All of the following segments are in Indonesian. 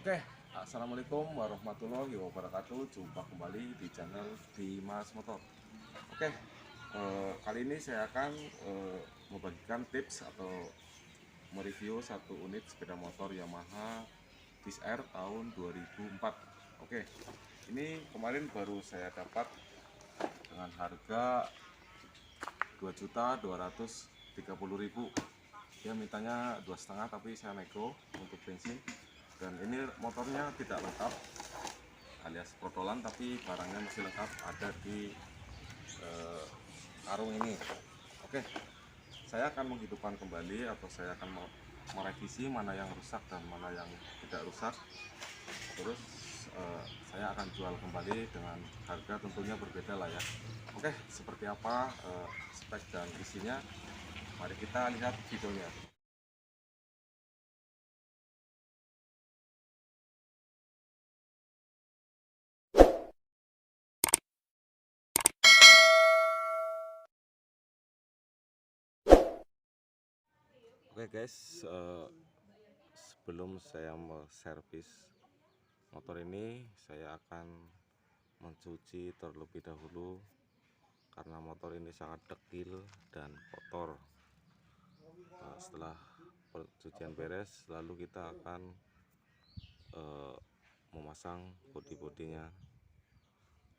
Oke, assalamualaikum warahmatullahi wabarakatuh. Jumpa kembali di channel Dimas Motor. Oke, kali ini saya akan membagikan tips atau mereview satu unit sepeda motor Yamaha XR tahun 2004. Oke, ini kemarin baru saya dapat dengan harga 2.230.000. Dia mintanya 2,5, tapi saya nego untuk bensin. Dan ini motornya tidak lengkap alias protolan, tapi barangnya masih lengkap, ada di karung ini. Oke, saya akan menghidupkan kembali atau saya akan merevisi mana yang rusak dan mana yang tidak rusak. Terus saya akan jual kembali dengan harga tentunya berbeda lah ya. Oke, seperti apa spek dan isinya, mari kita lihat videonya. Oke guys, sebelum saya servis motor ini, saya akan mencuci terlebih dahulu karena motor ini sangat dekil dan kotor. Setelah pencucian beres, lalu kita akan memasang bodi-bodinya,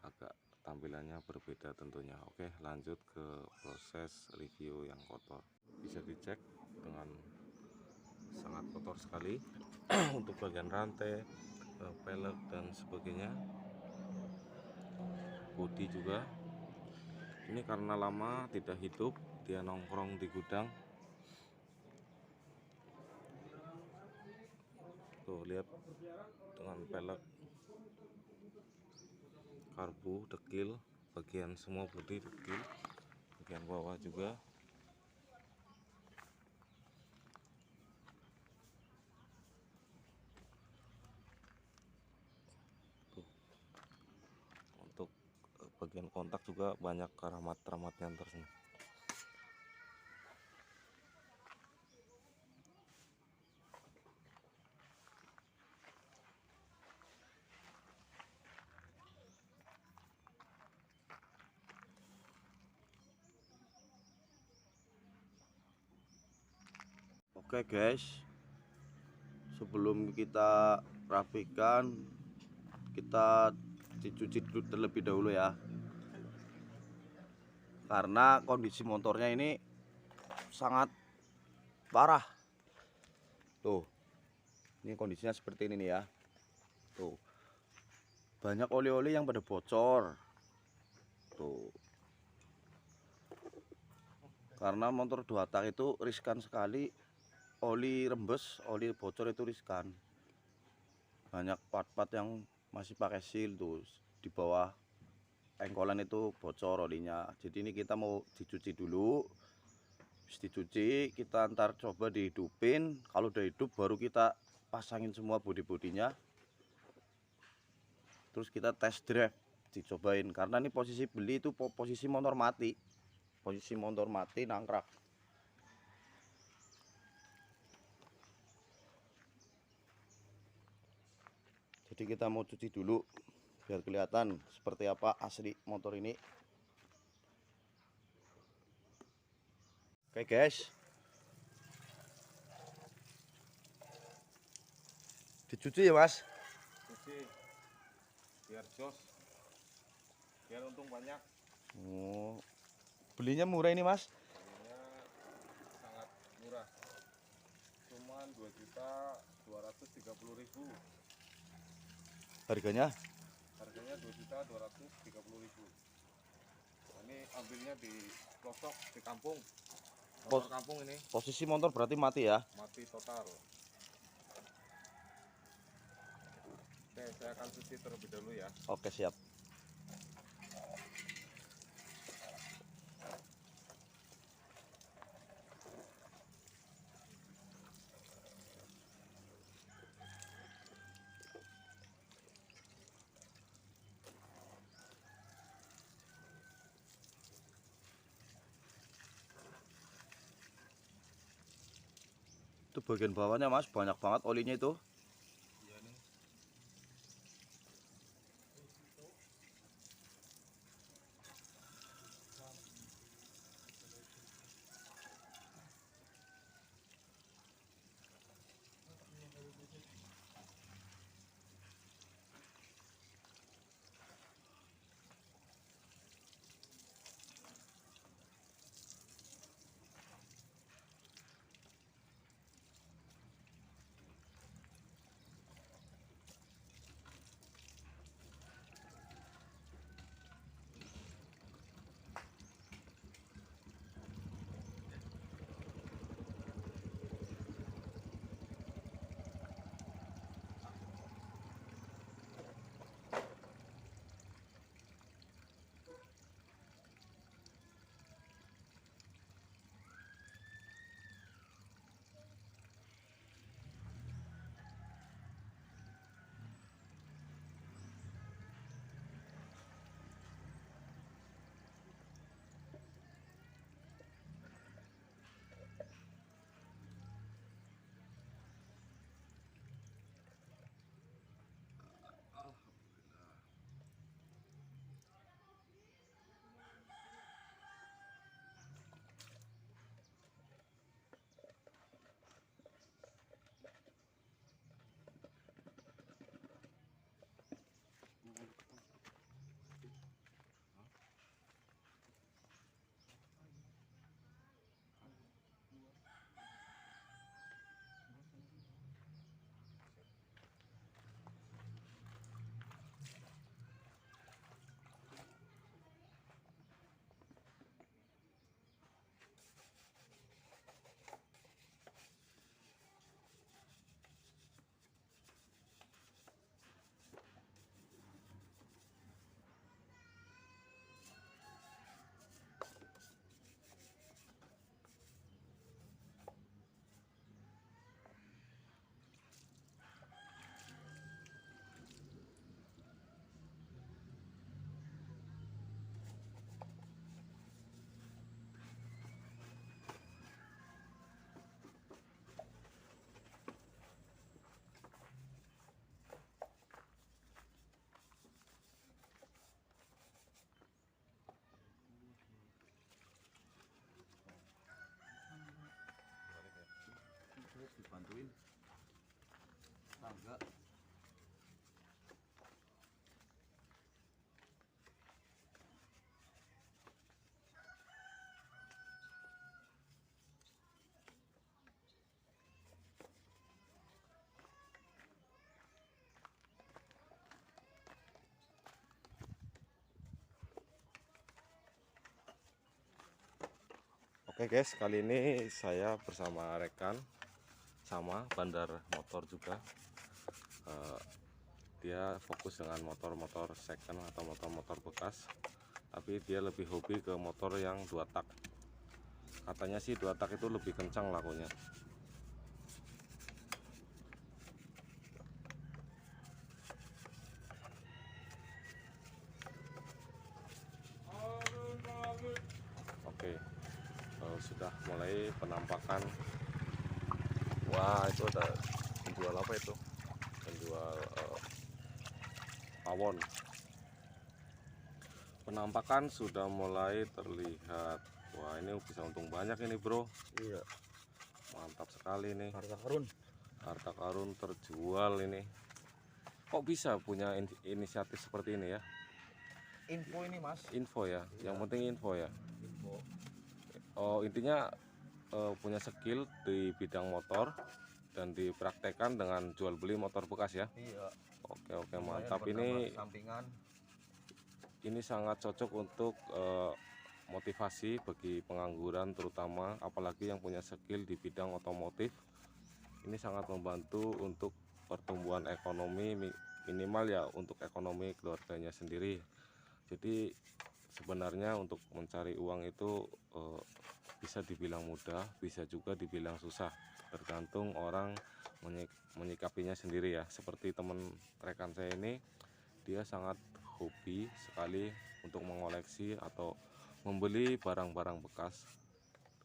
agak tampilannya berbeda tentunya. Oke, lanjut ke proses review yang kotor. Bisa dicek dengan sangat kotor sekali untuk bagian rantai, pelek dan sebagainya. Bodi juga ini karena lama tidak hidup, dia nongkrong di gudang. Tuh lihat, dengan pelek, karbu dekil, bagian semua bodi dekil, bagian bawah juga. Tuh, untuk bagian kontak juga banyak keramat-keramatnya tersini. Oke guys, sebelum kita rapikan, kita dicuci dulu terlebih dahulu ya, karena kondisi motornya ini sangat parah. Tuh, ini kondisinya seperti ini nih ya. Tuh, banyak oli-oli yang pada bocor. Tuh, karena motor 2 tak itu riskan sekali, oli rembes, oli bocor itu riskan. Banyak part-part yang masih pakai seal tuh, di bawah engkolan itu bocor olinya. Jadi ini kita mau dicuci dulu. Habis dicuci, kita ntar coba dihidupin. Kalau udah hidup baru kita pasangin semua bodi-bodinya. Terus kita test drive, dicobain. Karena ini posisi beli itu posisi motor mati. Posisi motor mati nangkrak. Jadi kita mau cuci dulu biar kelihatan seperti apa asli motor ini. Oke guys, dicuci ya mas. Cuci biar jos, biar untung banyak. Oh, belinya murah ini mas? Belinya sangat murah, cuman 2.230.000 harganya. Harganya 2.230.000. Ini ambilnya di pelosok, di kampung. Motor kampung ini. Posisi motor berarti mati ya? Mati total. Oke, saya akan cuci terlebih dahulu ya. Oke, siap. Itu bagian bawahnya mas, banyak banget olinya itu. Iya nih. Oke guys, kali ini saya bersama rekan sama bandar motor juga. Dia fokus dengan motor-motor second atau motor-motor bekas, tapi dia lebih hobi ke motor yang 2 tak. Katanya sih 2 tak itu lebih kencang lakunya. Oke, sudah mulai penampakan. Wah, itu ada penjual apa itu? Penjual pawon. Penampakan sudah mulai terlihat. Wah, ini bisa untung banyak ini bro. Iya, Mantap sekali nih. harta karun. Harta karun terjual ini. Kok bisa punya inisiatif seperti ini ya? Info ini mas. Info ya, Iya. yang penting info ya. Info. Oh, intinya punya skill di bidang motor dan dipraktekkan dengan jual beli motor bekas ya. Iya. Oke, Lumayan mantap. bernambah sampingan. Ini sangat cocok untuk motivasi bagi pengangguran, terutama apalagi yang punya skill di bidang otomotif. Ini sangat membantu untuk pertumbuhan ekonomi, minimal ya untuk ekonomi keluarganya sendiri. Jadi sebenarnya untuk mencari uang itu bisa dibilang mudah, bisa juga dibilang susah, tergantung orang menyikapinya sendiri ya. Seperti teman rekan saya ini, dia sangat hobi sekali untuk mengoleksi atau membeli barang-barang bekas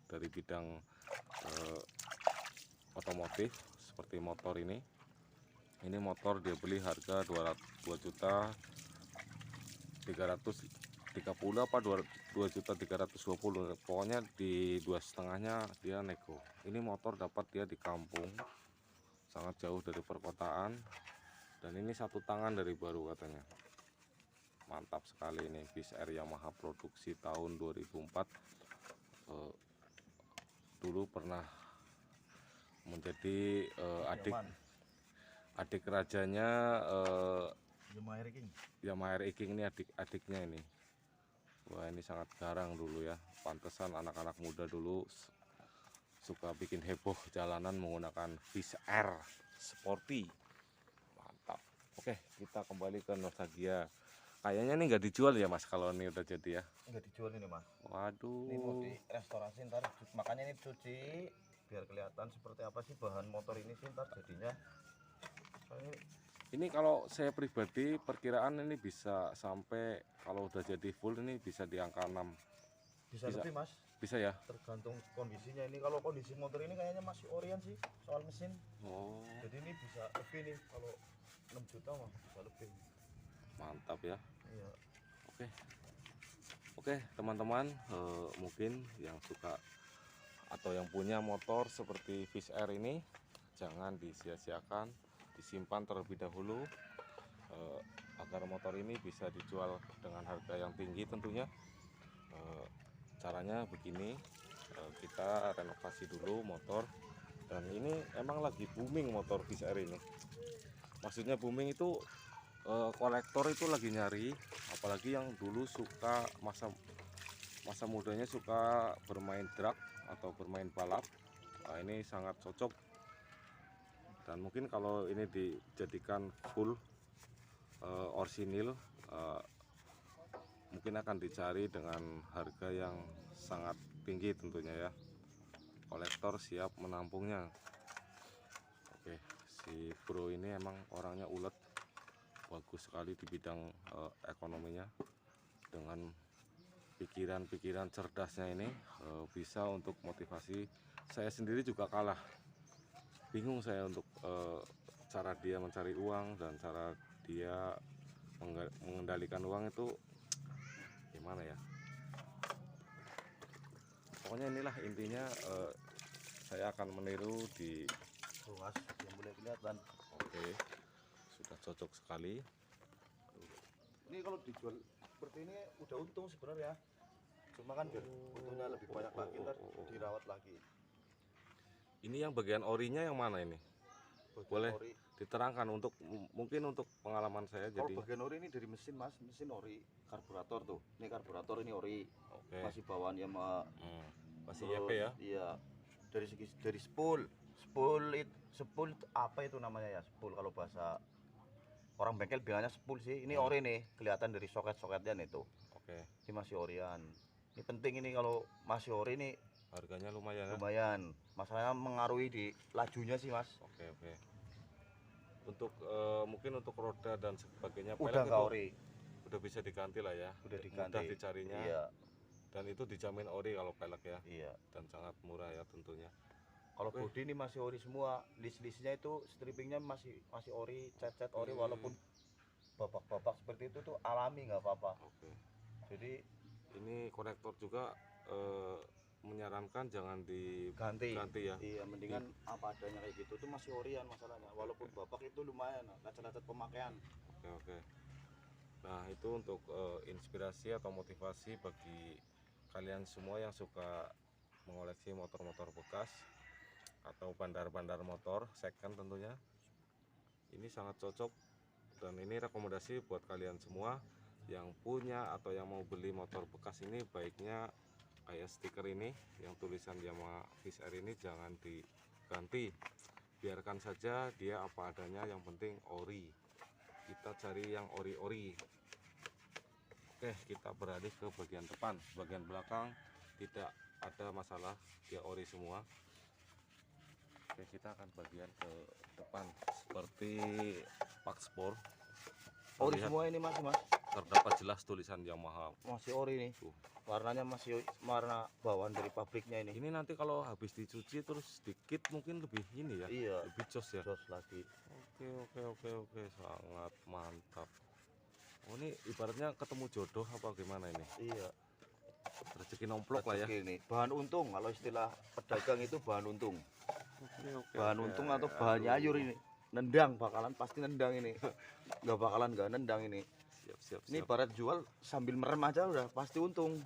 dari bidang otomotif seperti motor ini. Ini motor dia beli harga 2.330 apa 2.320, pokoknya di 2,5-nya dia nego. Ini motor dapat dia di kampung, sangat jauh dari perkotaan, dan ini 1 tangan dari baru katanya. Mantap sekali ini, Bis Air Yamaha produksi tahun 2004. Dulu pernah menjadi adik rajanya Yamaha Air King, ini adik-adiknya ini. Wah, ini sangat garang dulu ya. Pantesan anak-anak muda dulu suka bikin heboh jalanan menggunakan Bis Air Sporty. Mantap. Oke, kita kembali ke nostalgia. Kayaknya ini nggak dijual ya mas kalau ini udah jadi ya? Nggak dijual ini mas. Waduh. Ini mau direstorasi ntar, makanya ini cuci biar kelihatan seperti apa sih bahan motor ini sih ntar jadinya. Ini kalau saya pribadi perkiraan ini bisa sampai, kalau udah jadi full ini bisa di angka 6. Bisa lebih mas. Bisa ya? Tergantung kondisinya. Ini kalau kondisi motor ini kayaknya masih orian sih soal mesin. Oh. Jadi ini bisa lebih nih, kalau 6 juta mah bisa lebih. Mantap ya. Iya. Oke teman-teman, mungkin yang suka atau yang punya motor seperti Fish Air ini jangan disia-siakan, disimpan terlebih dahulu agar motor ini bisa dijual dengan harga yang tinggi tentunya. Caranya begini, kita renovasi dulu motor, dan ini emang lagi booming motor Fish Air ini. Maksudnya booming itu kolektor itu lagi nyari, apalagi yang dulu suka masa mudanya suka bermain drag atau bermain balap. Nah, ini sangat cocok, dan mungkin kalau ini dijadikan full orsinil, mungkin akan dicari dengan harga yang sangat tinggi tentunya ya. Kolektor siap menampungnya. Oke, si bro ini emang orangnya ulet, bagus sekali di bidang ekonominya. Dengan pikiran-pikiran cerdasnya ini bisa untuk motivasi. Saya sendiri juga kalah, bingung saya untuk cara dia mencari uang dan cara dia mengendalikan uang itu gimana ya. Pokoknya inilah intinya, saya akan meniru di Ruas yang boleh kelihatan. Oke, sudah cocok sekali. Ini kalau dijual seperti ini udah untung sebenarnya, cuma kan biar untungnya lebih banyak lagi ntar dirawat lagi. Ini yang bagian orinya yang mana ini? Bagian Boleh ori. diterangkan untuk mungkin untuk pengalaman saya. Kalau Jadi bagian ori ini dari mesin mas, mesin ori, karburator tuh. Ini karburator, ini ori. oke. Masih bawaan Yamaha Masih Terus, YP ya. iya, dari spool itu apa itu namanya ya, spool kalau bahasa orang bengkel bilangnya spool sih. Ini ori nih, kelihatan dari soket-soketnya nih tuh. Oke. Ini masih orian. Ini penting ini kalau masih ori nih Harganya lumayan ya. lumayan. Masalahnya mengaruhi di lajunya sih mas. Oke, oke. Untuk mungkin untuk roda dan sebagainya Udah pelek nggak itu ori, udah bisa diganti lah ya. udah Mudah diganti. dicarinya. Iya, Dan itu dijamin ori kalau pelek ya. iya. Dan sangat murah ya tentunya. Kalau Oke. bodi ini masih ori semua, list-listnya itu strippingnya masih ori, cat-cat ori, walaupun babak-babak seperti itu tuh alami nggak apa-apa. Oke. Jadi Ini konektor juga menyarankan jangan ganti. diganti ya. Iya, mendingan apa adanya kayak gitu tuh masih orian masalahnya. Walaupun babak itu lumayan, lecet-lecet pemakaian. Oke, oke. Nah, itu untuk inspirasi atau motivasi bagi kalian semua yang suka mengoleksi motor-motor bekas atau bandar-bandar motor second tentunya. Ini sangat cocok dan ini rekomendasi buat kalian semua yang punya atau yang mau beli motor bekas ini, baiknya kayak stiker ini yang tulisan Yamaha Fish Air ini jangan diganti. Biarkan saja dia apa adanya, yang penting ori. Kita cari yang ori-ori. Oke, kita beralih ke bagian depan. Bagian belakang tidak ada masalah, dia ori semua. Oke, kita akan bagian ke depan seperti pak sport. Ori Terlihat semua ini masih mas, terdapat jelas tulisan Yamaha. masih ori nih. Tuh. Warnanya masih warna bawaan dari pabriknya ini. Ini nanti kalau habis dicuci terus sedikit mungkin lebih ini ya, Iya, lebih jos ya. jos lagi. Oke, oke, oke, oke, sangat mantap. Oh, ini ibaratnya ketemu jodoh apa gimana ini? Iya. Rezeki nomplok lah ya. Rezeki ini bahan untung, kalau istilah pedagang itu bahan untung. Oke, oke, Bahan oke. untung atau bahan nyayur ini. Nendang bakalan pasti nendang ini. Nggak bakalan nggak nendang ini. Siap, siap, Ini siap. barat jual sambil merem aja udah pasti untung.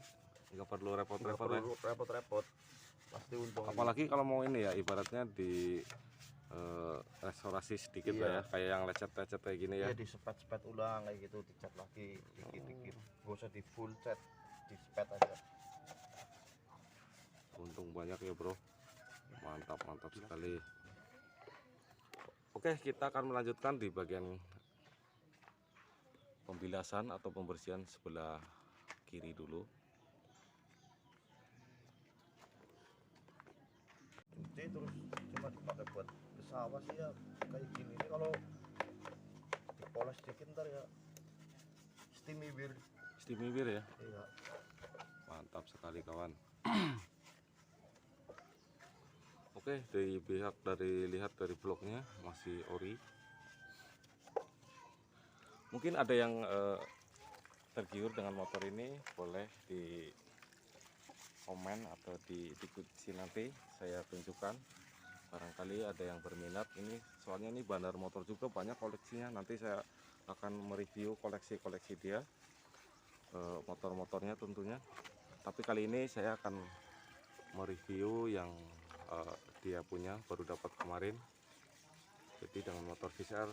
Nggak perlu Nggak repot-repot ya. perlu repot-repot. Pasti untung. ini. Apalagi kalau mau ini ya, ibaratnya di restorasi sedikit Iya. lah ya, kayak yang lecet-lecet kayak gini ya. Iya, disepet-sepet ulang kayak gitu, dicat lagi dikit-dikit. Gak usah di full cat, disepet aja. Untung banyak ya bro, mantap mantap sekali. Oke, kita akan melanjutkan di bagian pembilasan atau pembersihan sebelah kiri dulu. Cuci terus cuma dipakai buat ke sawah sih ya kayak gini. Ini kalau dipoles dikit ntar ya steamy bir. Steamy bir ya, Iya. mantap sekali kawan. Oke, lihat dari bloknya masih ori. Mungkin ada yang tergiur dengan motor ini, boleh di komen atau diikuti nanti saya tunjukkan. Barangkali ada yang berminat ini, soalnya ini bandar motor juga banyak koleksinya. Nanti saya akan mereview koleksi-koleksi dia, motor-motornya tentunya. Tapi kali ini saya akan mereview yang dia punya baru dapat kemarin. Jadi dengan motor Fish Air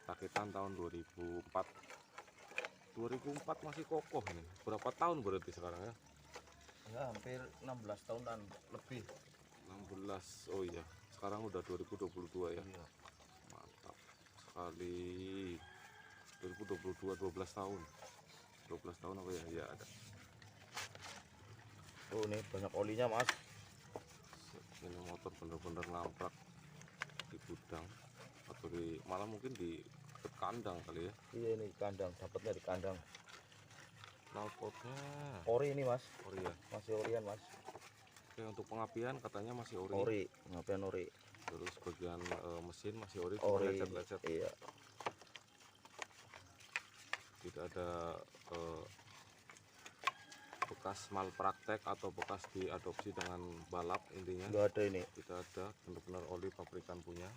rakitan tahun 2004 masih kokoh ini. Berapa tahun berarti sekarang ya? Ya hampir 16 tahunan lebih. 16. Oh iya, sekarang udah 2022 ya. Iya. Mantap sekali. 2022 12 tahun. 12 tahun apa ya? Ya ada. Oh, ini banyak olinya mas. Ini motor bener-bener ngaprak di gudang atau malah mungkin di kandang kali ya. Iya, ini kandang, dapatnya di kandang. Knalpotnya Ori ini mas, ori ya. masih orian mas. Oke, untuk pengapian katanya masih ori. Ori, ngapain ori? Terus bagian mesin masih ori, cuma Ori. lecet-lecet. Iya. Tidak ada bekas malpraktek atau bekas diadopsi dengan balap, intinya Nggak ada ini. tidak ada, benar-benar oli pabrikan punya.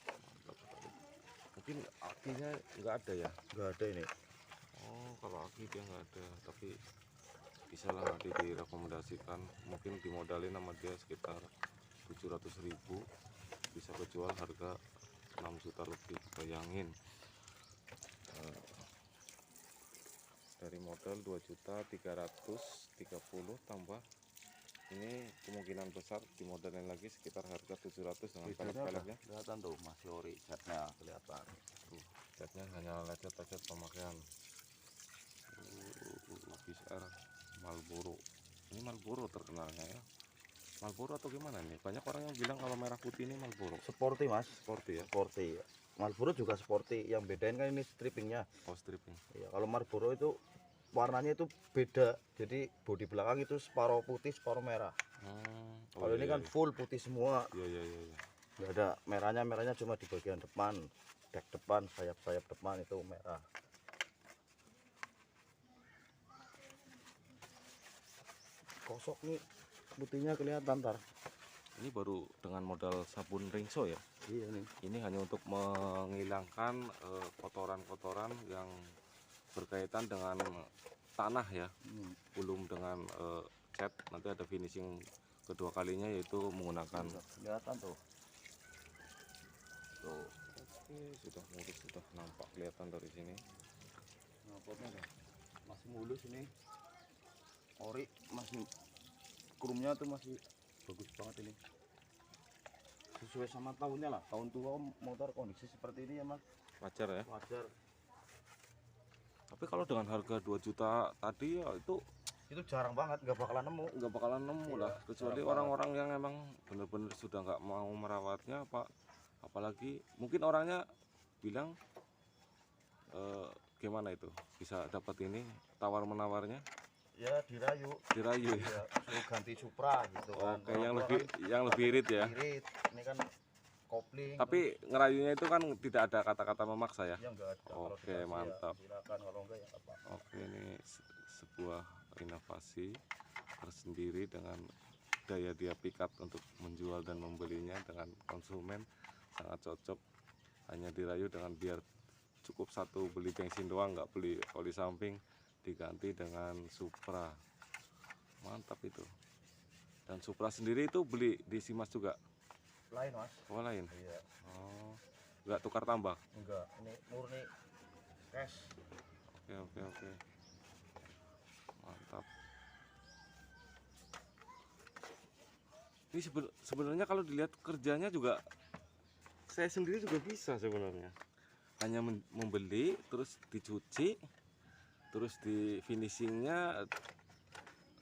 Mantap sekali. Mungkin akinya nggak ada ya. Nggak ada ini. Oh, kalau aki dia nggak ada, tapi bisa lah nanti direkomendasikan, mungkin dimodalin sama dia sekitar 700.000, bisa kejual harga 6 juta lebih, bayangin. Eh, dari modal 2.330.000 tambah ini kemungkinan besar dimodalin lagi sekitar harga 700 dengan pelek-peleknya. Kelihatan tuh masih ori, catnya kelihatan. Catnya hanya lecet-lecet pemakaian. BSR Marlboro. Ini Marlboro terkenalnya ya. Marlboro atau gimana nih? Banyak orang yang bilang kalau merah putih ini Marlboro. Sporty mas. Sporty ya. Sporty. Marlboro juga sporty. Yang bedain kan ini strippingnya. Oh, stripping. Ya, kalau Marlboro itu warnanya itu beda. Jadi bodi belakang itu separuh putih, separuh merah. Oh, Kalau ini kan full putih semua. Iya. Nggak ada merahnya, merahnya cuma di bagian depan, dek depan, sayap-sayap depan itu merah. Kosok nih, putihnya kelihatan tar. Ini baru dengan modal sabun ringso ya. Iya nih. Ini hanya untuk menghilangkan kotoran-kotoran yang berkaitan dengan tanah ya, belum dengan cat. Nanti ada finishing kedua kalinya yaitu menggunakan. Kelihatan tuh. Tuh. Oke, sudah mulus, sudah nampak kelihatan dari sini. Knalpotnya masih mulus ini. Ori masih krumnya tuh masih bagus banget ini. Sesuai sama tahunnya lah. Tahun tua motor kondisi seperti ini ya mas. Wajar ya. Wajar. Tapi kalau dengan harga 2 juta tadi ya itu Jarang banget, nggak bakalan nemu. nggak bakalan nemu Iya, lah, kecuali jarang orang-orang yang emang bener-bener sudah nggak mau merawatnya, apalagi mungkin orangnya bilang gimana itu bisa dapat ini tawar menawarnya Ya dirayu dirayu ya. ya, suruh ganti Supra gitu kan. Oke, yang lebih irit ya. Irit, ini kan kopling. Tapi ngerayunya itu kan tidak ada kata-kata memaksa ya. Ya enggak ada. Kalau Oke, dikasih mantap. Ya, silakan, kalau enggak ya nggak apa-apa. Oke, ini sebuah inovasi tersendiri dengan daya dia pikat untuk menjual dan membelinya dengan konsumen sangat cocok. Hanya dirayu dengan biar cukup satu beli bensin doang, nggak beli oli samping, diganti dengan Supra. Mantap itu. Dan Supra sendiri itu beli di Simas juga. Lain mas. Oh, lain. Iya. Oh, nggak tukar tambah. Enggak, ini murni cash. Oke. Mantap. Ini sebenarnya kalau dilihat kerjanya juga saya sendiri juga bisa sebenarnya. Hanya membeli, terus dicuci, terus di finishingnya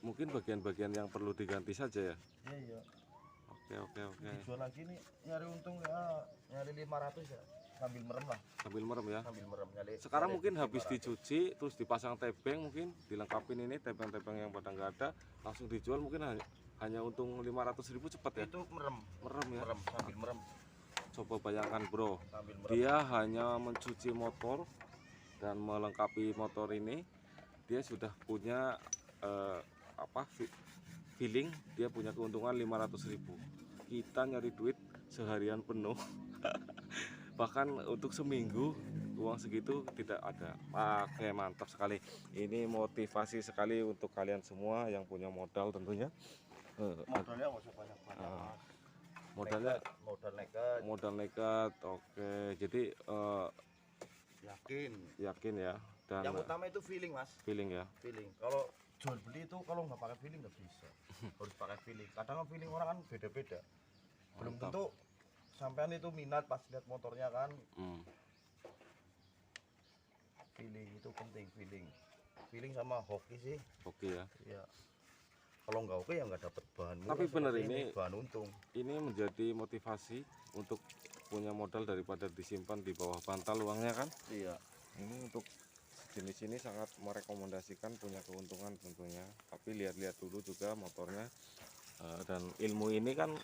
mungkin bagian-bagian yang perlu diganti saja ya. Iya. Oke. Dijual lagi nih, nyari untung ya, nyari 500 ya, sambil merem lah. Sambil merem ya. Sambil merem nyari. Sekarang nyari mungkin habis 500. dicuci, terus dipasang tebeng, mungkin dilengkapin ini tebeng-tebeng yang pada nggak ada, langsung dijual mungkin hanya untung 500.000 cepat ya. Itu merem. Merem ya. Merem, sambil merem. Coba bayangkan bro, Sambil merem. dia hanya mencuci motor dan melengkapi motor ini, dia sudah punya feeling, dia punya keuntungan 500.000. Kita nyari duit seharian penuh bahkan untuk seminggu uang segitu tidak ada. Oke, mantap sekali. Ini motivasi sekali untuk kalian semua yang punya modal tentunya. Modalnya nggak usah banyak-banyak mas. Modalnya Modal nekat. nekat. Oke, jadi yakin ya. Dan Yang utama itu feeling mas. feeling ya. Feeling. Kalau jual beli itu kalau nggak pakai feeling nggak bisa. Harus pakai feeling. Kadang feeling orang kan beda-beda. Belum Mantap. tentu sampean itu minat pas lihat motornya kan. Feeling itu penting, feeling sama hoki sih. Oke ya. Iya. Kalau nggak oke ya nggak dapat bahan murah. Tapi bener seperti ini bahan untung. Ini menjadi motivasi untuk punya modal daripada disimpan di bawah bantal uangnya kan. Iya. Ini untuk jenis ini sangat merekomendasikan, punya keuntungan tentunya. Tapi lihat-lihat dulu juga motornya. Dan ilmu ini kan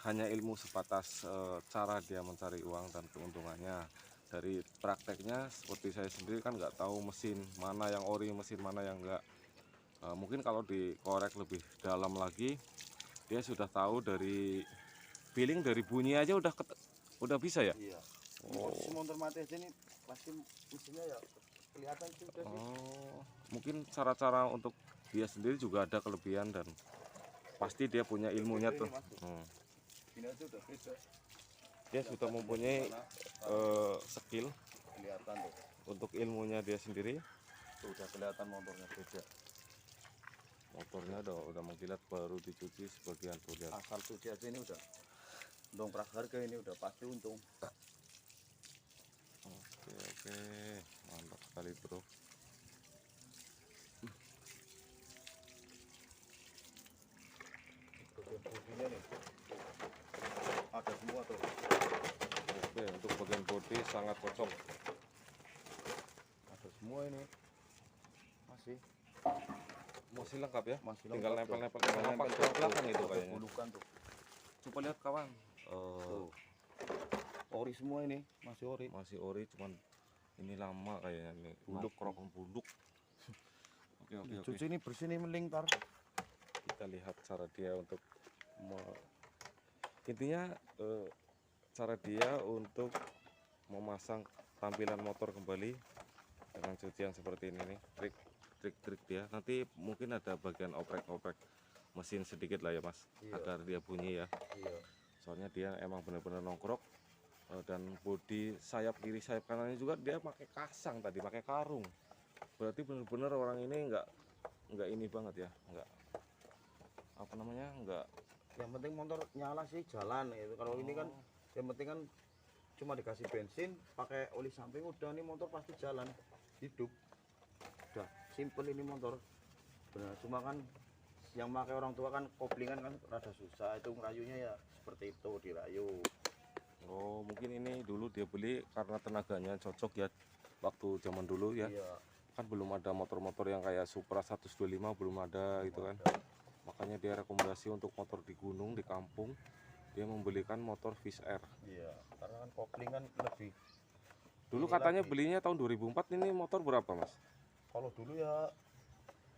hanya ilmu sebatas cara dia mencari uang dan keuntungannya. Dari prakteknya seperti saya sendiri kan nggak tahu mesin mana yang ori, mesin mana yang enggak. Mungkin kalau dikorek lebih dalam lagi, dia sudah tahu dari feeling, dari bunyi aja udah bisa ya. Iya. Oh. Posisi motor mati aja nih pasti mesinnya ya kelihatan sih udah sih. Oh, mungkin cara-cara untuk dia sendiri juga ada kelebihan dan pasti dia punya ilmunya tuh. Ini aja udah beda. Dia sudah mempunyai skill Kelihatan tuh. untuk ilmunya dia sendiri. Tuh, udah kelihatan motornya beda. Motornya udah mengkilat, baru dicuci sebagian tuh lihat. Asal cuci aja ini udah dongkrak harga, ini udah pasti untung. Oke, mantap sekali bro. Bagian bodinya nih ada semua tuh. Oke, untuk bagian bodi sangat cocok. Ada semua ini. Masih lengkap ya? Masih Tinggal lengkap, nempel-nempel tuh. ke Nempel belakang itu ada kayaknya. bulukan tuh. Coba lihat kawan. Tuh. Ori semua ini, masih ori. Masih ori, cuman ini lama kayaknya nih. Buluk. Buluk. Oke. Cuci ini bersih nih mending tar. Kita lihat cara dia untuk intinya cara dia untuk memasang tampilan motor kembali dengan cucian seperti ini nih. Trik dia. Nanti mungkin ada bagian oprek mesin sedikit lah ya mas, Iya. agar dia bunyi ya. Iya. Soalnya dia emang benar-benar nongkrok. Dan bodi sayap kiri sayap kanannya juga dia pakai kasang tadi, pakai karung. Berarti benar-benar orang ini nggak ini banget ya, nggak apa namanya, nggak. Yang penting motor nyala sih, jalan gitu. Kalau ini kan yang penting kan cuma dikasih bensin, pakai oli samping, udah nih motor pasti jalan, hidup. Udah simple ini motor. Benar, cuma kan yang pakai orang tua kan koplingan kan rada susah, itu ngerayunya ya seperti itu, dirayu. Oh mungkin ini dulu dia beli karena tenaganya cocok ya, waktu zaman dulu ya. Iya. Kan belum ada motor-motor yang kayak Supra 125, belum ada gitu kan. Makanya dia rekomendasi untuk motor di gunung, di kampung, dia membelikan motor Fish Air. Iya, karena kan koplingan lebih. Dulu Ini katanya lagi. belinya tahun 2004, ini motor berapa mas? Kalau dulu ya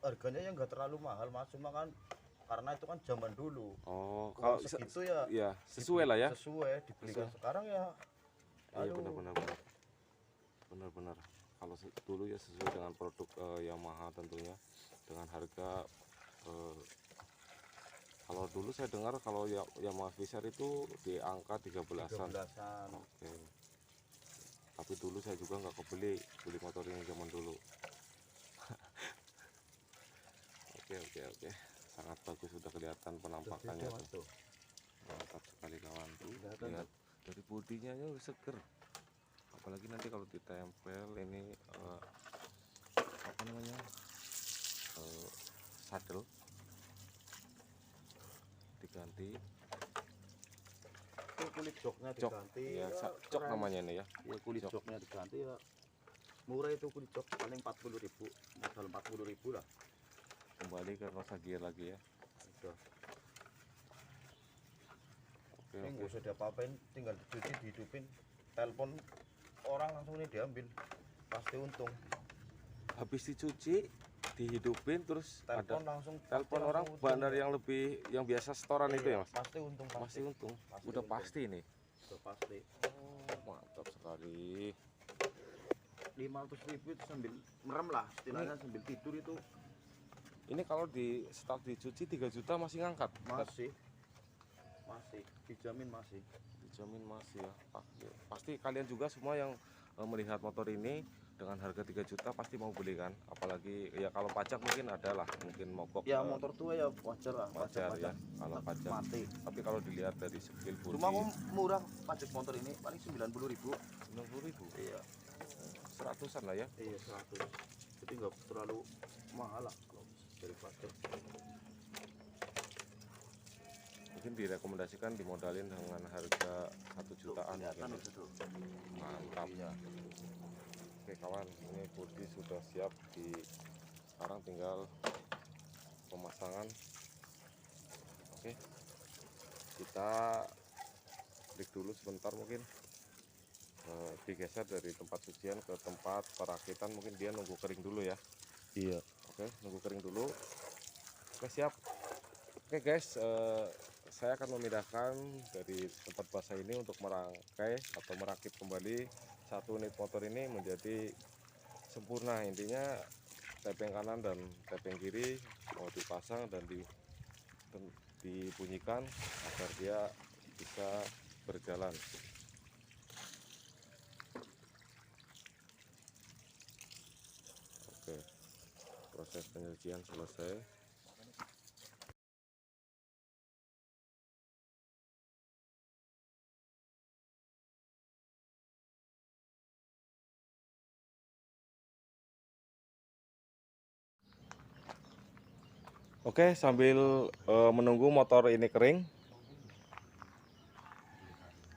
harganya yang nggak terlalu mahal mas, cuma kan karena itu kan zaman dulu. Oh Kalau kalau segitu ya ya sesuai lah ya. sesuai dibelikan sekarang ya. Iya Aduh. benar. Kalau dulu ya sesuai dengan produk Yamaha tentunya, dengan harga kalau dulu saya dengar kalau Yamaha Fisher itu di angka 13-an. 13-an. Oke. Tapi dulu saya juga nggak beli motor ini zaman dulu. Oke. Sangat bagus, sudah kelihatan penampakannya tuh. Mantap sekali kawan tuh. Lihat dari bodinya aja udah seger. Apalagi nanti kalau ditempel ini apa namanya, saddle diganti, Itu kulit joknya jok diganti. ya, Ya, jok keren. namanya ini ya. Ya kulit Jok. joknya diganti ya. Murah itu kulit jok, paling 40.000, modal 40.000 lah. Kembali ke rosa gear lagi ya. Udah. Oke. Ini nggak usah diapa-apain, tinggal dicuci, dihidupin, telepon orang langsung ini diambil, pasti untung. Habis dicuci, dihidupin, terus Telepon ada langsung, telepon pasti orang langsung bandar untung. yang lebih yang biasa setoran itu ya mas. Pasti untung, pasti. Masih untung, Pasti udah untung. pasti nih. Udah pasti. Oh mantap sekali. 500.000 itu sambil merem lah, istilahnya sambil tidur itu Ini kalau di start dicuci 3 juta masih ngangkat. masih dijamin masih. Dijamin masih ya. Pasti kalian juga semua yang melihat motor ini dengan harga 3 juta pasti mau beli kan. Apalagi ya kalau pajak mungkin ada lah, mungkin mogok. Ya motor tua ya wajar lah, wajar ya kalau tetap pajak. mati. Tapi kalau dilihat dari skill bodi, Cuma kok murah pajak motor ini paling 90.000. 90.000. Iya. 100-an lah ya. Iya 100. Jadi nggak terlalu mahal lah kalau dari pajak. Mungkin direkomendasikan dimodalin dengan harga 1 jutaan Kelihatan mungkin. itu. Mantap. Iya. Oke kawan, ini bodi sudah siap sekarang tinggal pemasangan. Oke, kita break dulu sebentar mungkin. Digeser dari tempat cucian ke tempat perakitan, mungkin dia nunggu kering dulu ya. Iya. Oke, nunggu kering dulu. Oke siap. Oke guys, saya akan memindahkan dari tempat basah ini untuk merangkai atau merakit kembali satu unit motor ini menjadi sempurna. Intinya tepeng kanan dan tepeng kiri mau dipasang dan dibunyikan agar dia bisa berjalan. proses penyucian selesai. Oke, sambil menunggu motor ini kering,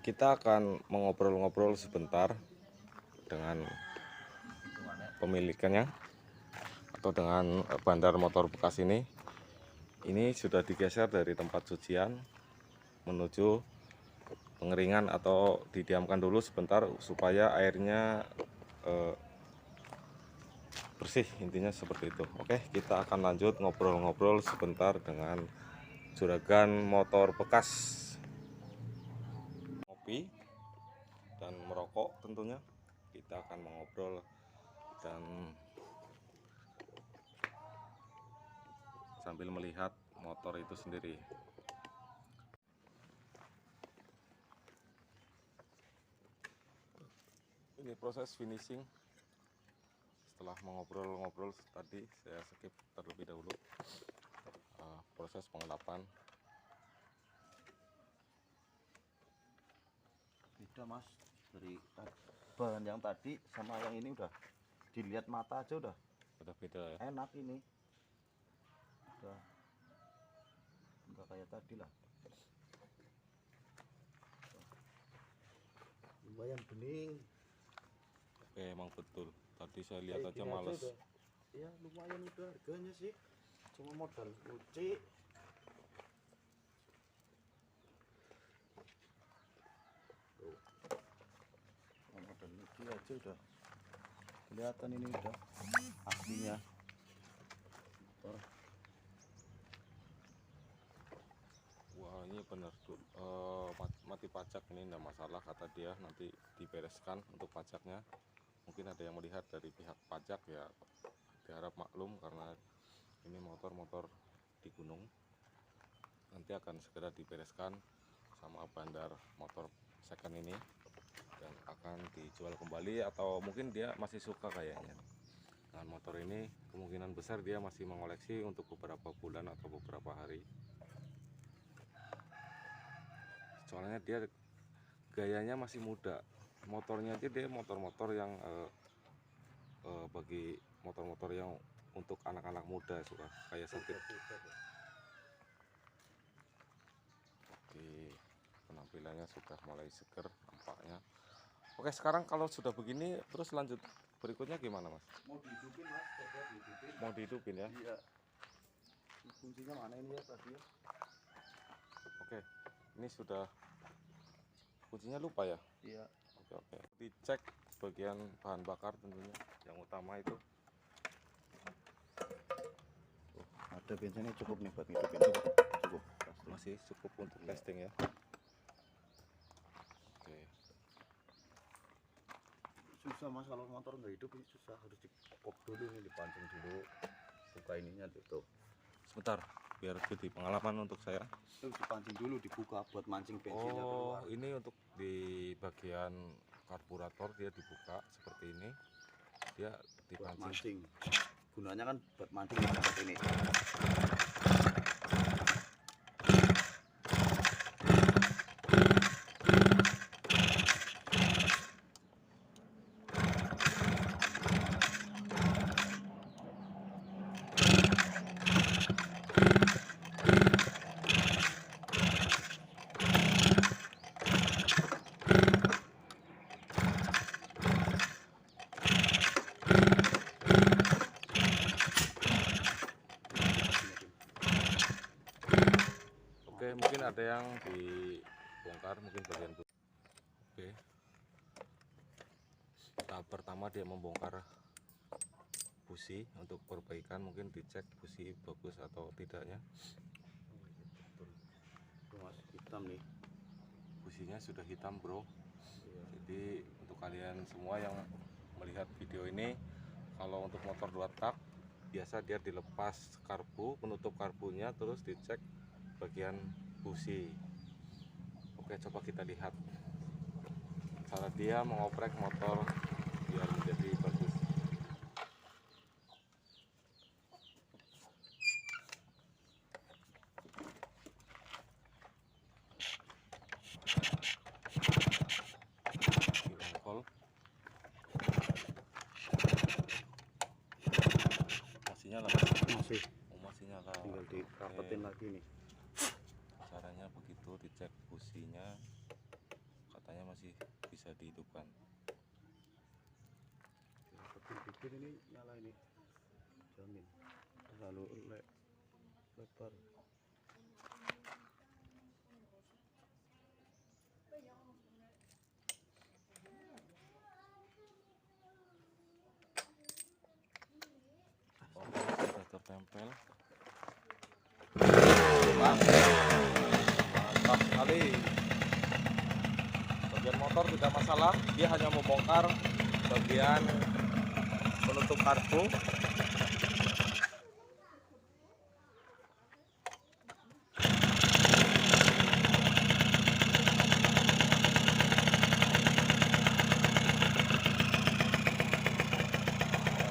kita akan mengobrol-ngobrol sebentar dengan pemiliknya atau dengan bandar motor bekas ini. Ini sudah digeser dari tempat cucian menuju pengeringan atau didiamkan dulu sebentar supaya airnya bersih, intinya seperti itu. Oke, kita akan lanjut ngobrol-ngobrol sebentar dengan juragan motor bekas. Ngopi dan merokok tentunya. Kita akan mengobrol dan sambil melihat motor itu sendiri. Ini proses finishing. Setelah mengobrol-ngobrol tadi, saya skip terlebih dahulu proses pengelapan. Beda mas, dari bahan yang tadi sama yang ini udah dilihat mata aja udah Beda ya. enak ini, udah nggak kayak tadi lah. Lumayan bening. Oke, emang betul. Tadi saya lihat aja males. Ya lumayan udah harganya sih, cuma modal cuci. Tuh. Modal cuci aja udah kelihatan ini udah aslinya. Motor. Wah, ini benar tuh. Mati pajak ini enggak masalah kata dia, nanti dibereskan untuk pajaknya. Mungkin ada yang melihat dari pihak pajak ya, diharap maklum karena ini motor-motor di gunung. Nanti akan segera dibereskan sama bandar motor second ini dan akan dijual kembali, atau mungkin dia masih suka kayaknya dengan motor ini. Kemungkinan besar dia masih mengoleksi untuk beberapa bulan atau beberapa hari. Soalnya dia gayanya masih muda, motornya aja dia motor-motor yang bagi motor-motor yang untuk anak-anak muda suka kayak sakit. Oke, penampilannya sudah mulai seger nampaknya. Oke, sekarang kalau sudah begini terus lanjut berikutnya gimana mas? Mau dihidupin mas, coba dihidupin. Mau dihidupin ya? Iya. Kuncinya mana ini ya tadi ya? Oke, ini sudah kuncinya lupa ya? Iya. Oke. Dicek bagian bahan bakar tentunya, yang utama itu. Ada bensinnya cukup nih buat ngidupin. Cukup. Pasti. Masih cukup untuk testing ya. Oke. Susah mas kalau motor nggak hidup ini susah, harus dipop dulu nih, dipancing dulu, buka ininya tuh. Sebentar, biar jadi pengalaman untuk saya. Itu dipancing dulu, dibuka buat mancing bensinnya keluar. Oh, ini untuk di bagian karburator dia dibuka seperti ini. Dia Buat dipancing. mancing. Gunanya kan buat mancing seperti ini. Oke, mungkin ada yang dibongkar, mungkin bagian itu. Oke. Tahap pertama dia membongkar busi untuk perbaikan, mungkin dicek busi bagus atau tidaknya. Tuh mas, hitam nih. Businya sudah hitam bro. Iya. Jadi untuk kalian semua yang melihat video ini, kalau untuk motor 2 tak biasa dia dilepas karbu, penutup karbunya, terus dicek bagian busi. Oke, coba kita lihat cara dia mengoprek motor biar menjadi bagus. rapetin lagi nih. Caranya begitu, dicek businya, katanya masih bisa dihidupkan. Rapetin bibir ini nyala ini, jamin. Terlalu lebar. Oke, sudah tertempel. Mantap sekali. Bagian motor tidak masalah, dia hanya membongkar bagian penutup karbu.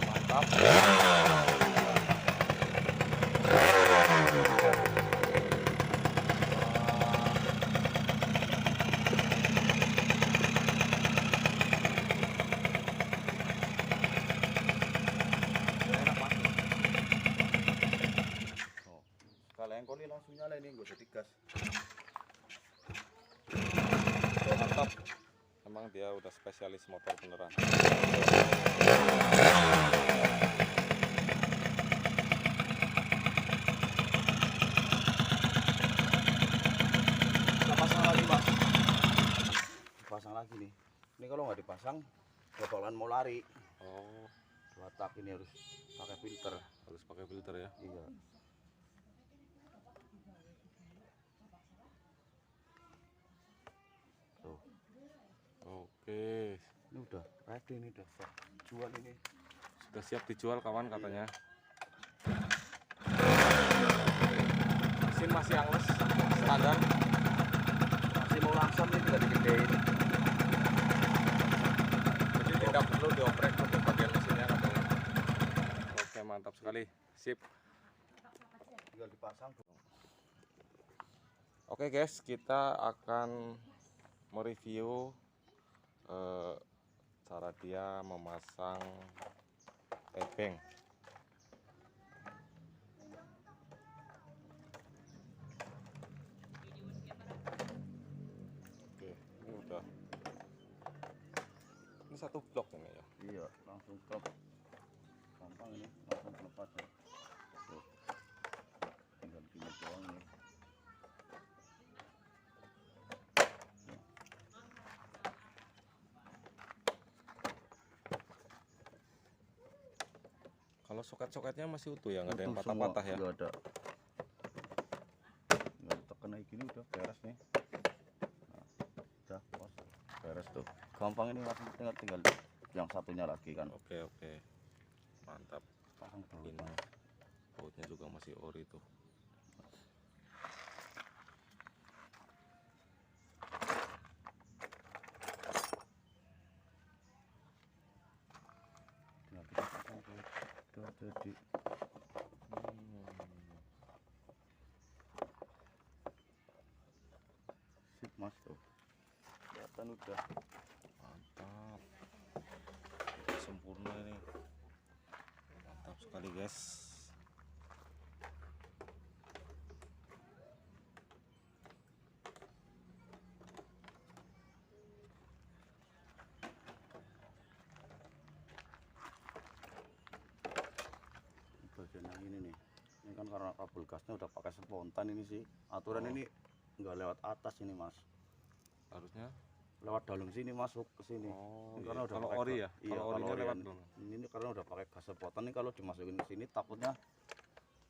Mantap. Kalau yang koli langsung nyala ini, gue jadi gas. Mantap. Emang dia udah spesialis motor beneran. Kita pasang lagi mas. Pasang lagi nih. Ini kalau nggak dipasang, bakalan mau lari. Oh, Dua tak ini harus pakai filter. harus pakai filter ya. Iya. Tuh, Oke, ini udah ready nih, udah jual ini. sudah siap dijual kawan katanya. Mesin masih angus, standar. Masih mau langsam nih, tinggal digedein. Jadi tidak perlu dioprek untuk bagian mesinnya katanya. Oke, mantap sekali. Sip. Tinggal dipasang. Oke guys, kita akan mereview cara dia memasang tebeng. Oke, ini udah. Ini satu blok ini ya. Iya, langsung ke gampang ini, langsung lepas ya. Tuh, tinggal gini doang nih. Kalau soket-soketnya masih utuh ya, nggak ada yang Utuh semua, patah-patah ya. nggak ada. Tinggal tekan kayak gini udah beres nih. Nah, udah bos, beres tuh. Gampang ini, langsung tinggal yang satunya lagi kan. Oke, mantap. Pasang dulu. Ini bautnya juga masih ori tuh. Tinggal kita pasang tuh. Udah jadi. Sip mas tuh. Kelihatan udah. Mantap, sempurna ini, mantap sekali guys. Bagian yang ini nih, ini kan karena kabel gasnya udah pakai spontan ini sih. Aturan ini nggak lewat atas ini mas, Harusnya lewat dalam sini masuk ke sini. oh Ini iya. karena udah Kalau pakai ori gas. ya, Iya, kalau orinya ori lewat ini. belum. Ini karena udah pakai gas spontan nih, kalau dimasukin ke sini takutnya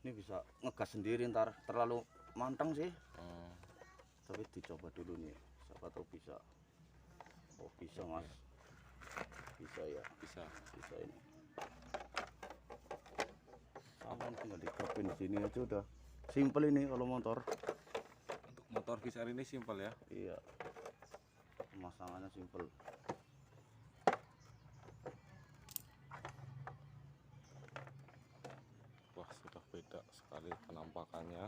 ini bisa ngegas sendiri ntar, terlalu manteng sih. Tapi dicoba dulu nih, siapa tahu bisa. Oh bisa mas, bisa ya, Bisa. ini. Sama tinggal dikepin sini aja udah. Simple ini kalau motor. Untuk motor VSR ini simpel ya. Iya. Pemasangannya simple. Wah, sudah beda sekali penampakannya.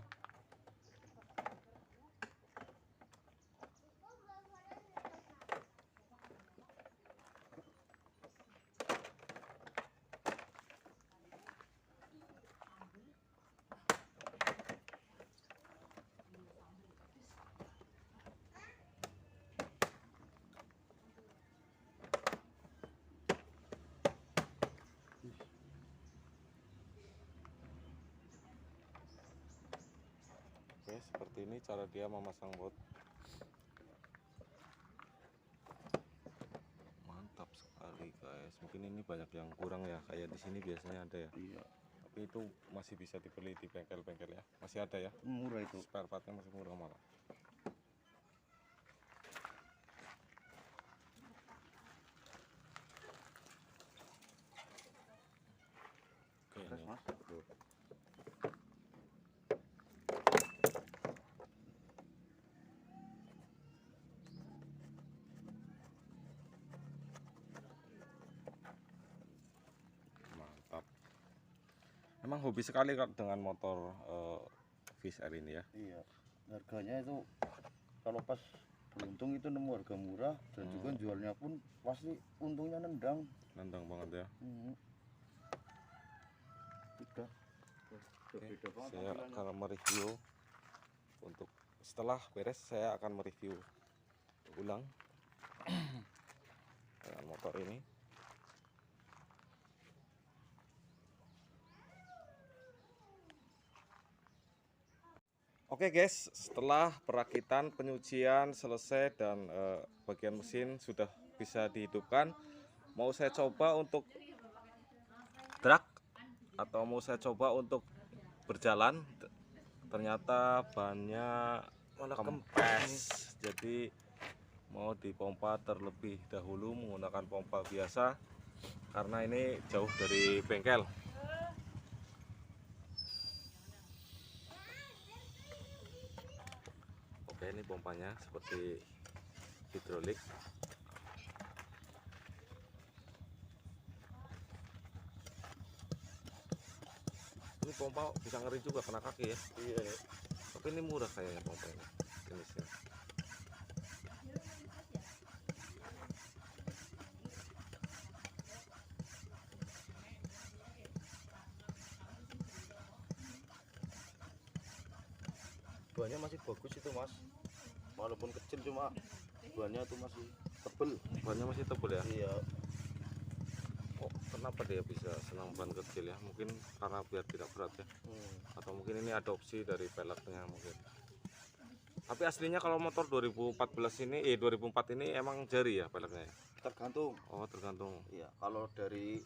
seperti ini cara dia memasang baut. Mantap sekali guys. Mungkin ini banyak yang kurang ya, kayak di sini biasanya ada ya. Iya, Tapi itu masih bisa dibeli di bengkel-bengkel ya. Masih ada ya. murah itu. Spare partnya masih murah malah. Oke, Terus ini. mas, tuh. Mantap. Emang hobi sekali Kak dengan motor Fish Air ini ya. Iya, harganya itu kalau pas beruntung itu nemu harga murah dan juga jualnya pun pasti untungnya nendang. Nendang banget ya. Udah. Beda banget Saya tampilannya. akan mereview untuk setelah beres saya akan mereview ulang dengan motor ini. Oke guys, setelah perakitan penyucian selesai dan bagian mesin sudah bisa dihidupkan, mau saya coba untuk drag atau mau saya coba untuk berjalan. Ternyata bannya Malah kempes, jadi mau dipompa terlebih dahulu menggunakan pompa biasa karena ini jauh dari bengkel. Oke, ini pompanya seperti hidrolik. Ini pompa bisa ngeri juga kena kaki ya. Iya. Tapi ini murah kayaknya pompa ini jenisnya. Buahnya masih bagus itu mas, walaupun kecil cuma buahnya itu masih tebel. Bannya masih tebal ya. Iya. Oh, kenapa dia bisa senang ban kecil ya? Mungkin karena biar tidak berat ya. Atau mungkin ini adopsi dari peleknya mungkin. Tapi aslinya kalau motor 2014 ini 2004 ini emang jari ya peleknya ya? Tergantung. Oh, tergantung. Iya, kalau dari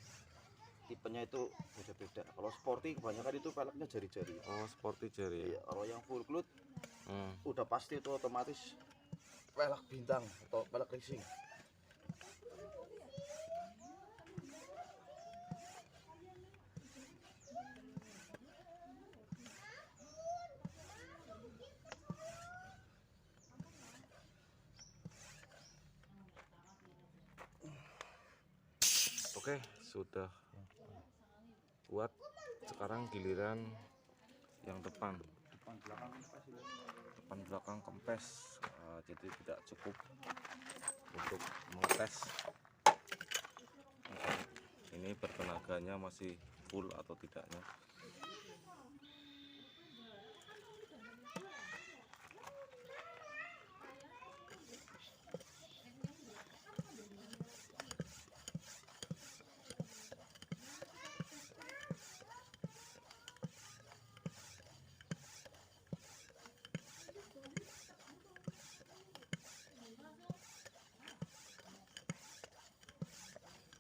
tipenya itu beda-beda. Kalau sporty kebanyakan itu peleknya jari-jari. Oh, sporty jari ya. Iya, kalau yang full cloth Hmm. udah pasti itu otomatis pelek bintang atau pelek racing. Oke, sudah kuat. Sekarang giliran yang depan. Depan belakang kempes. Jadi tidak cukup untuk mengetes ini bertenaganya masih full atau tidaknya.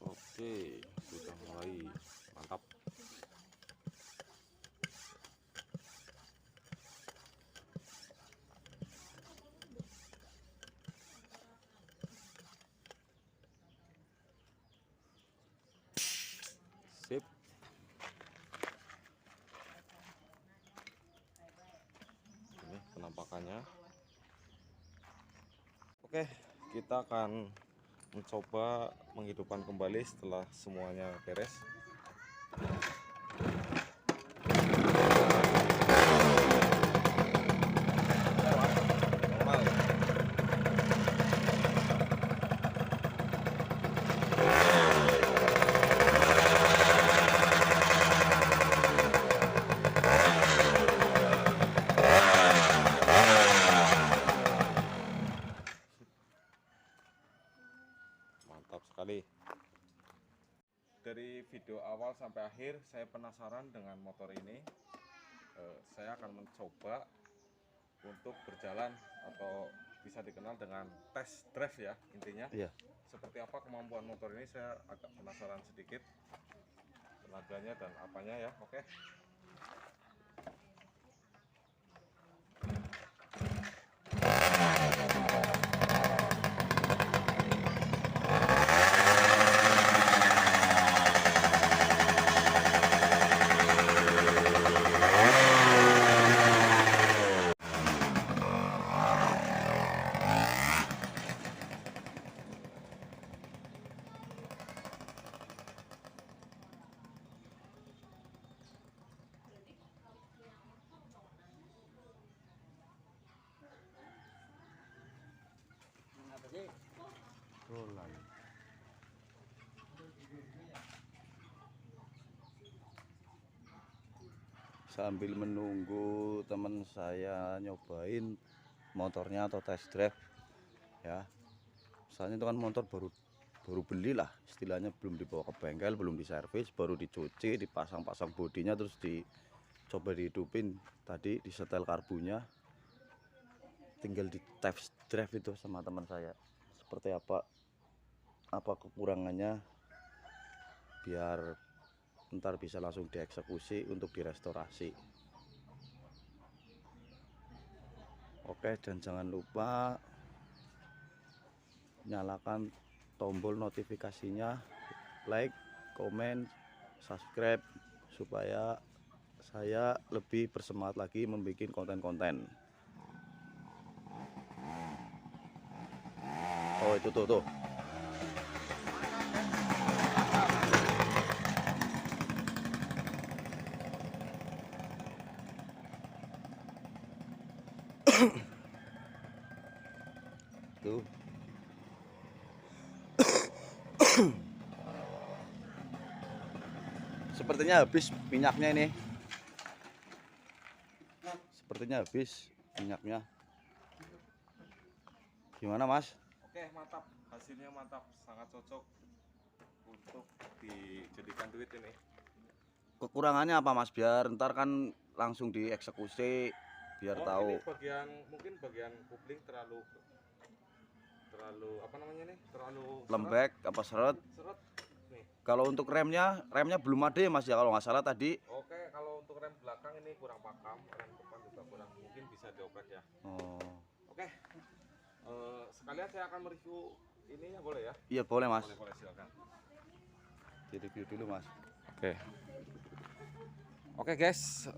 Oke, sudah mulai mantap. Sip. Ini penampakannya. Oke, kita akan mencoba menghidupkan kembali setelah semuanya beres. Normal. Mantap sekali. Dari video awal sampai akhir saya penasaran dengan motor ini. Saya akan mencoba untuk berjalan atau bisa dikenal dengan test drive ya intinya. Iya. Seperti apa kemampuan motor ini saya agak penasaran sedikit, tenaganya dan apanya ya. Oke. Rolan. Sambil menunggu teman saya nyobain motornya atau test drive ya. Soalnya itu kan motor baru beli lah, istilahnya belum dibawa ke bengkel, belum diservis, baru dicuci, dipasang-pasang bodinya, terus dicoba dihidupin, tadi disetel karbunya, tinggal di test drive itu sama teman saya seperti apa kekurangannya, biar ntar bisa langsung dieksekusi untuk direstorasi. Oke, dan jangan lupa nyalakan tombol notifikasinya, like, komen, subscribe, supaya saya lebih bersemangat lagi membuat konten-konten. Oh, itu tuh. Tuh. Sepertinya habis minyaknya ini. Sepertinya habis minyaknya. Gimana, Mas? Oke, mantap. Hasilnya mantap, sangat cocok untuk dijadikan duit ini. Kekurangannya apa, Mas? Biar ntar kan langsung dieksekusi, biar tahu. Ini mungkin bagian kupling terlalu apa namanya nih? Terlalu Lembek apa seret? seret nih. Kalau untuk remnya belum ada ya, Mas ya, kalau nggak salah tadi. Oke, kalau untuk rem belakang ini kurang pakam, rem depan juga kurang, mungkin bisa dioprek ya. Oh. Oke. Sekalian saya akan mereview ini ya, boleh ya? Iya, boleh, Mas. Boleh silakan. Di-review dulu, Mas. Oke guys,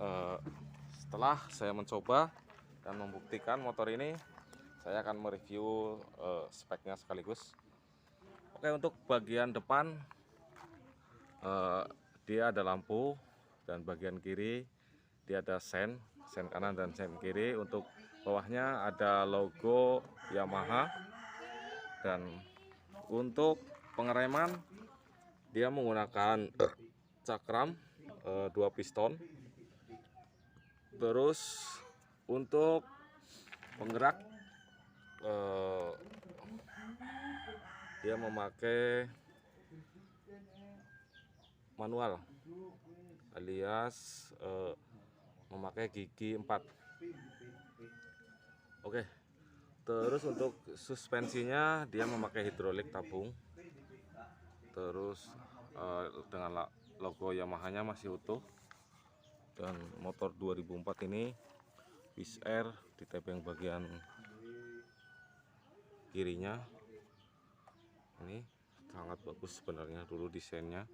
setelah saya mencoba dan membuktikan motor ini, saya akan mereview speknya sekaligus. Oke, untuk bagian depan dia ada lampu, dan bagian kiri dia ada sen kanan dan sen kiri. Untuk bawahnya ada logo Yamaha, dan untuk pengereman dia menggunakan cakram 2 piston. Terus untuk penggerak dia memakai manual alias memakai gigi 4. Oke. Terus untuk suspensinya dia memakai hidrolik tabung. Terus dengan logo Yamaha-nya masih utuh. Dan motor 2004 ini Wizz Air di tebeng bagian kirinya ini sangat bagus sebenarnya. Dulu desainnya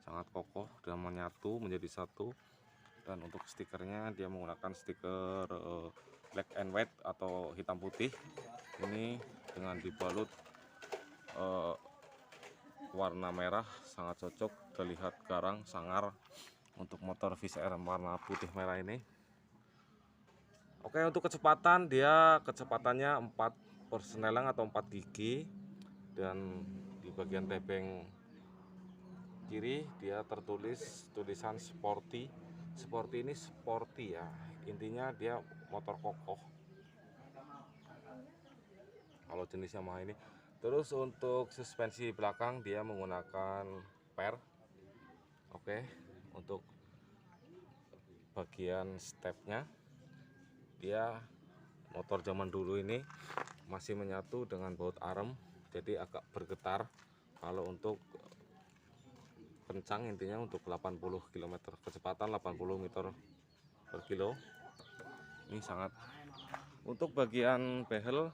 sangat kokoh dan menyatu menjadi satu. Dan untuk stikernya dia menggunakan stiker black and white atau hitam putih. Ini dengan dibalut warna merah, sangat cocok, terlihat garang, sangar untuk motor Wizz Air warna putih merah ini. Oke, untuk kecepatan dia kecepatannya 4 persenelang atau 4 gigi, dan di bagian tebeng kiri dia tertulis tulisan sporty. Sporty ini sporty ya, intinya dia motor kokoh kalau jenis Yamaha ini. Terus untuk suspensi belakang dia menggunakan per. Oke, untuk bagian stepnya dia motor zaman dulu ini masih menyatu dengan baut arem, jadi agak bergetar. Kalau untuk kencang intinya untuk 80 km kecepatan 80 meter per kilo, ini sangat. Untuk bagian behel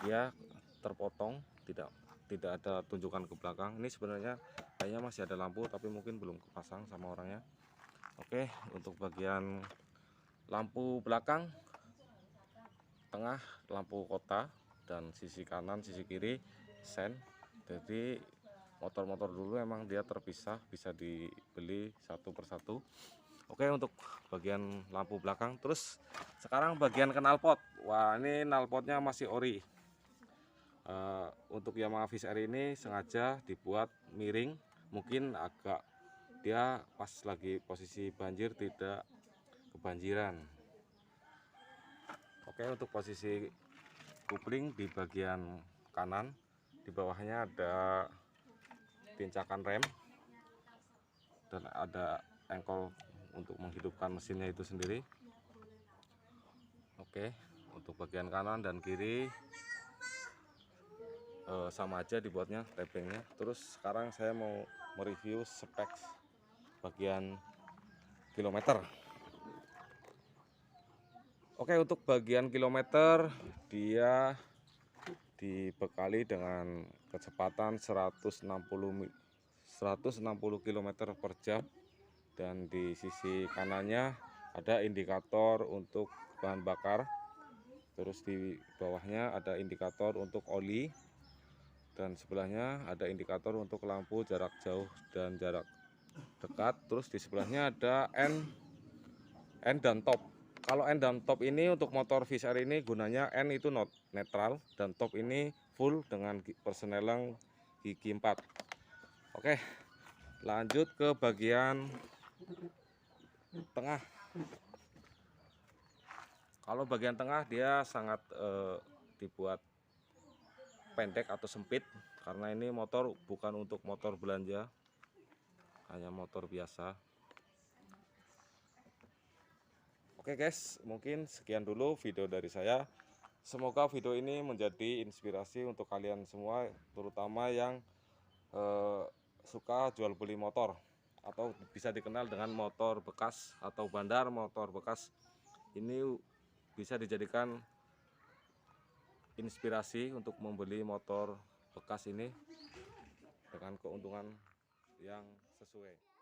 dia terpotong, tidak ada tunjukan ke belakang. Ini sebenarnya kayaknya masih ada lampu tapi mungkin belum kepasang sama orangnya. Oke, untuk bagian lampu belakang, tengah lampu kota, dan sisi kanan sisi kiri sen. Jadi motor-motor dulu emang dia terpisah, bisa dibeli satu persatu. Oke, untuk bagian lampu belakang. Terus sekarang bagian knalpot. Wah, ini knalpotnya masih ori. Untuk Yamaha Viz Air ini sengaja dibuat miring, mungkin agak dia pas lagi posisi banjir tidak kebanjiran. Oke, untuk posisi kupling di bagian kanan, di bawahnya ada tincakan rem dan ada engkol untuk menghidupkan mesinnya itu sendiri. Oke, untuk bagian kanan dan kiri sama aja dibuatnya tappingnya. Terus sekarang saya mau mereview spek bagian kilometer. Oke, untuk bagian kilometer dia dibekali dengan kecepatan 160 km per jam, dan di sisi kanannya ada indikator untuk bahan bakar, terus di bawahnya ada indikator untuk oli, dan sebelahnya ada indikator untuk lampu jarak jauh dan jarak dekat. Terus di sebelahnya ada N dan top. Kalau N dan top ini untuk motor Viz Air ini gunanya N itu netral dan top ini full dengan persenelang gigi 4. Oke, lanjut ke bagian tengah. Kalau bagian tengah dia sangat dibuat pendek atau sempit, karena ini motor bukan untuk motor belanja, hanya motor biasa. Oke guys, mungkin sekian dulu video dari saya. Semoga video ini menjadi inspirasi untuk kalian semua, terutama yang suka jual beli motor atau bisa dikenal dengan motor bekas atau bandar motor bekas. Ini bisa dijadikan inspirasi untuk membeli motor bekas ini dengan keuntungan yang sesuai.